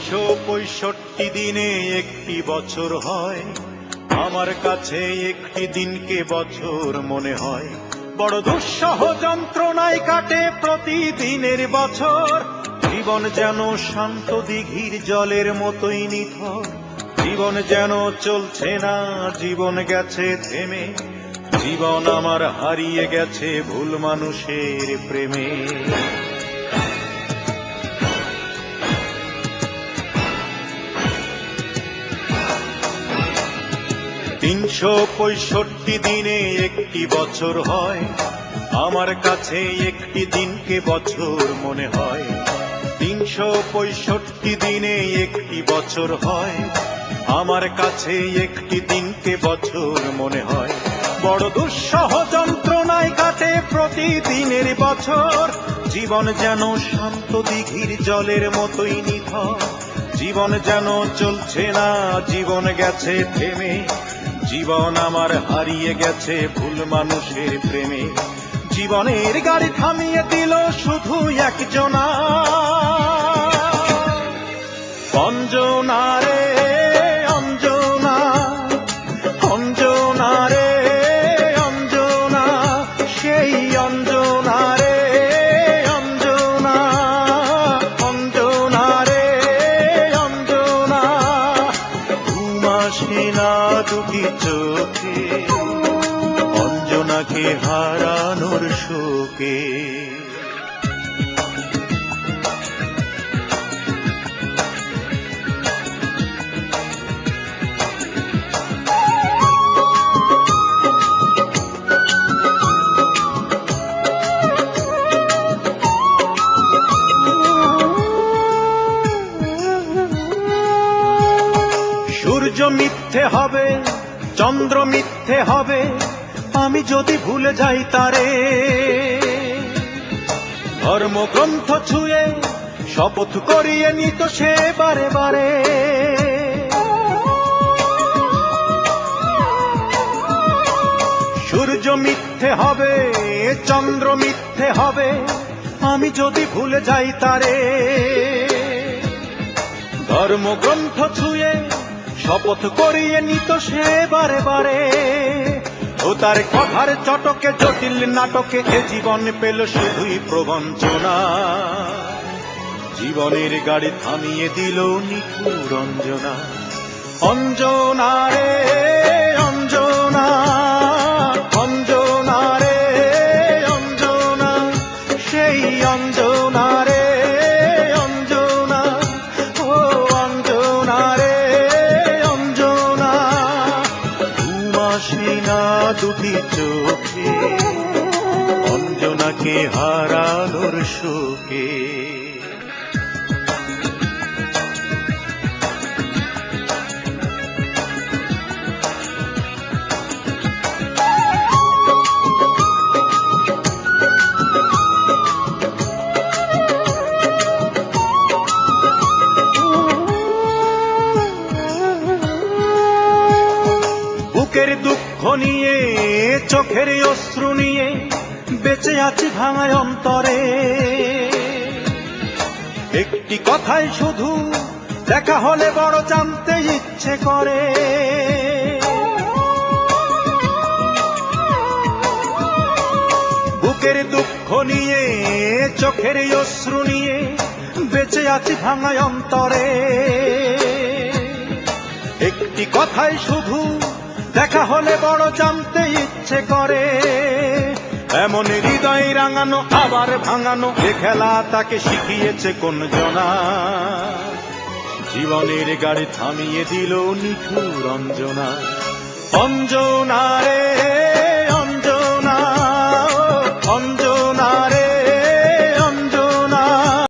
365 দিনে একটি বছর হয়, আমার কাছে একটি দিনকে বছর মনে হয়। বড় দুঃসহ যন্ত্রণায় কাটে প্রতিদিনের বছর, জীবন যেন শান্ত দিঘির জলের মতোই নিথর। জীবন যেন চলছে না, জীবন গেছে থেমে, জীবন আমার হারিয়ে গেছে ভুল মানুষের প্রেমে। 365 দিনে একটি বছর হয়, আমার কাছে একটি দিনকে বছর মনে হয়। 365 দিনে একটি বছর হয়, আমার কাছে একটি দিনকে বছর মনে হয়। বড় দুঃসহ যন্ত্রণায় কাটে প্রতিদিনের বছর, জীবন যেন শান্ত দিঘির জলের মতোই নিথর। জীবন যেন চলছে না, জীবন গেছে থেমে, জীবন আমার হারিয়ে গেছে ভুল মানুষের প্রেমে। জীবনের গাড়ি থামিয়ে দিল শুধু একজনা, অঞ্জনা রে অঞ্জনা, অঞ্জনা রে অঞ্জনা, সেই অঞ্জনা রে অঞ্জনা, অঞ্জনা রে অঞ্জনা। ঘুম আসে না দুটি চোখে, অঞ্জনাকে হারানোর শোকে। সূর্য মিথ্যে হবে, চন্দ্র মিথ্যে হবে, আমি যদি ভুলে যাই তারে। ধর্মগ্রন্থ ছুঁয়ে শপথ করিয়ে নিত সে বারে বারে। সূর্য মিথ্যে হবে, চন্দ্র মিথ্যে হবে, আমি যদি ভুলে যাই তারে। ধর্মগ্রন্থ ছুঁয়ে শপথ করিয়ে নিত সে বারে বারে। ও তার কথার চটকে জটিল নাটকে এ জীবন পেল শুধুই প্রবঞ্চনা। জীবনের গাড়ি থামিয়ে দিল নিঠুর অঞ্জনা, অঞ্জনা রে অঞ্জনা, অঞ্জনা রে অঞ্জনা, সেই অঞ্জনা রে অঞ্জনা, ও অঞ্জনা রে অঞ্জনা। ঘুম আসে না দুটি চোখে, অঞ্জনাকে হারানোর শোকে। বুকের দুঃখ নিয়ে, চোখের অশ্রু নিয়ে, বেঁচে আছি ভাঙায় অন্তরে। একটি কথাই শুধু দেখা হলে বড় জানতে ইচ্ছে করে। বুকের দুঃখ নিয়ে, চোখের অশ্রু নিয়ে, বেঁচে আছি ভাঙায় অন্তরে। একটি কথাই শুধু দেখা হলে বড় জানতে ইচ্ছে করে। এমন হৃদয় রাঙানো আবার ভাঙানো এ খেলা তাকে শিখিয়েছে কোন জনা। জীবনের গাড়ি থামিয়ে দিল নিঠুর অঞ্জনা, অঞ্জনা রে